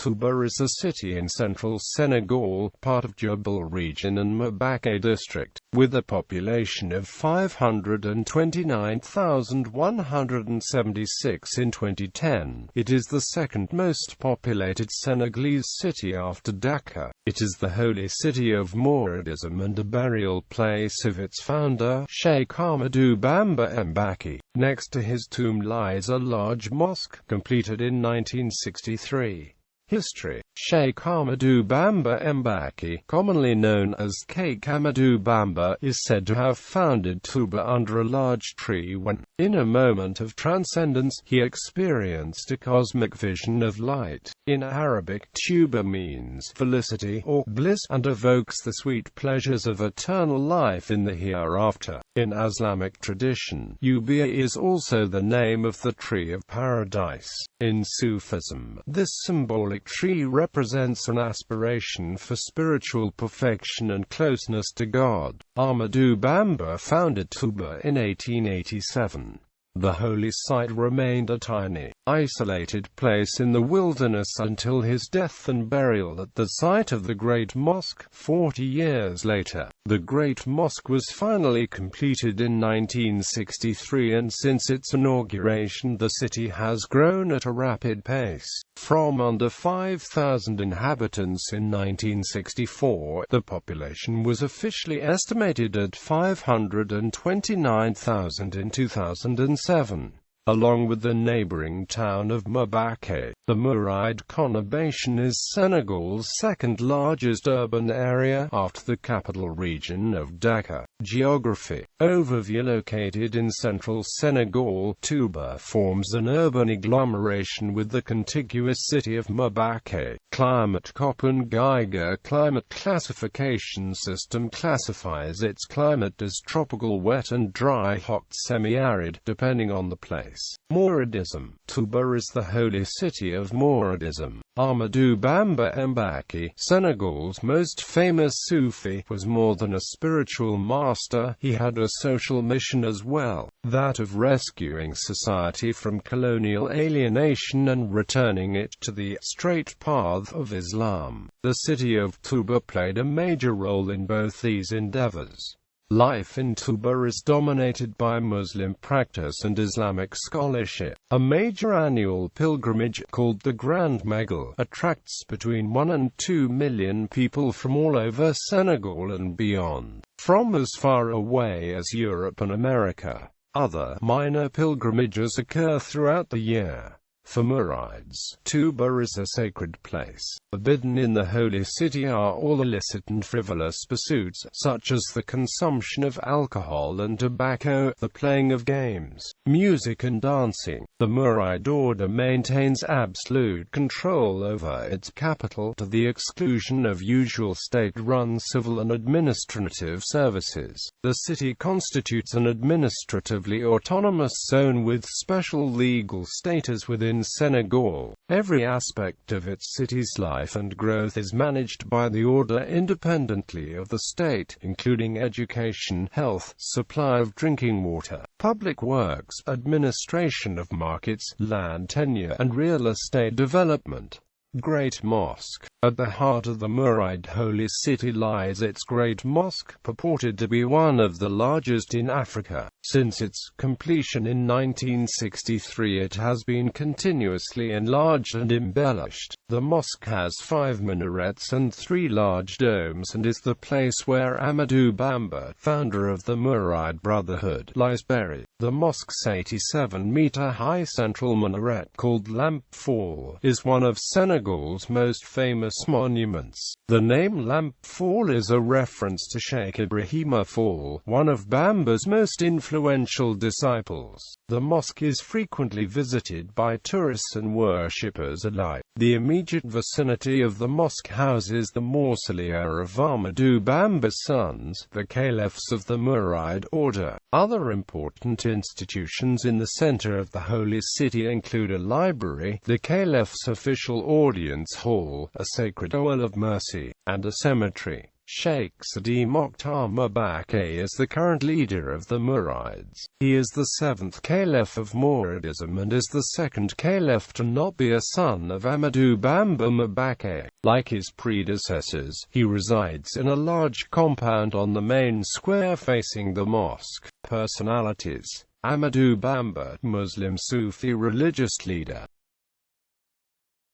Touba is a city in central Senegal, part of Diourbel Region and Mbacké District, with a population of 529,176 in 2010. It is the second most populated Senegalese city after Dakar. It is the holy city of Mouridism and a burial place of its founder, Shaikh Aamadu Bàmba Mbàkke. Next to his tomb lies a large mosque, completed in 1963. History. Shaikh Aamadu Bàmba Mbàkke, commonly known as Shaikh Aamadu Bàmba, is said to have founded Touba under a large tree when, in a moment of transcendence, he experienced a cosmic vision of light. In Arabic, Touba means felicity or bliss, and evokes the sweet pleasures of eternal life in the hereafter. In Islamic tradition, Ubia is also the name of the tree of paradise. In Sufism, this symbolic tree represents an aspiration for spiritual perfection and closeness to God. Aamadu Bàmba founded Touba in 1887. The holy site remained a tiny, isolated place in the wilderness until his death and burial at the site of the Great Mosque, 40 years later. The Great Mosque was finally completed in 1963, and since its inauguration the city has grown at a rapid pace. From under 5,000 inhabitants in 1964, the population was officially estimated at 529,000 in 2007. Along with the neighboring town of Mbacké, the Mouride conurbation is Senegal's second-largest urban area, after the capital region of Dakar. Geography. Overview. Located in central Senegal, Touba forms an urban agglomeration with the contiguous city of Mbacké. Climate. Köppen Geiger climate classification system classifies its climate as tropical wet and dry hot semi-arid, depending on the place. Mouridism. Touba is the holy city of Mouridism. Aamadu Bàmba Mbàkke, Senegal's most famous Sufi, was more than a spiritual master, he had a social mission as well, that of rescuing society from colonial alienation and returning it to the straight path of Islam. The city of Touba played a major role in both these endeavors. Life in Touba is dominated by Muslim practice and Islamic scholarship. A major annual pilgrimage, called the Grand Magal, attracts between 1 and 2 million people from all over Senegal and beyond, from as far away as Europe and America. Other minor pilgrimages occur throughout the year. For Mourides, Touba is a sacred place. Forbidden in the holy city are all illicit and frivolous pursuits, such as the consumption of alcohol and tobacco, the playing of games, music and dancing. The Mouride order maintains absolute control over its capital, to the exclusion of usual state-run civil and administrative services. The city constitutes an administratively autonomous zone with special legal status within Senegal. Every aspect of its city's life and growth is managed by the order independently of the state, including education, health, supply of drinking water, public works, administration of markets, land tenure, and real estate development. Great Mosque. At the heart of the Mouride holy city lies its Great Mosque, purported to be one of the largest in Africa. Since its completion in 1963 it has been continuously enlarged and embellished. The mosque has 5 minarets and 3 large domes and is the place where Aamadu Bàmba, founder of the Mouride Brotherhood, lies buried. The mosque's 87-meter-high central minaret, called Lamp Fall, is one of Senegal's most famous monuments. The name Lamp Fall is a reference to Sheikh Ibrahima Fall, one of Bamba's most influential disciples. The mosque is frequently visited by tourists and worshippers alike. The immediate vicinity of the mosque houses the mausolea of Aamadu Bàmba's sons, the caliphs of the Mouride order. Other important institutions in the center of the holy city include a library, the caliph's official audience hall, a sacred oil of mercy, and a cemetery. Sheikh Aamadu Bàmba Mbàkke is the current leader of the Murides. He is the seventh caliph of Mouridism and is the second caliph to not be a son of Aamadu Bàmba Mbàkke. Like his predecessors, he resides in a large compound on the main square facing the mosque. Personalities: Aamadu Bàmba, Muslim Sufi religious leader.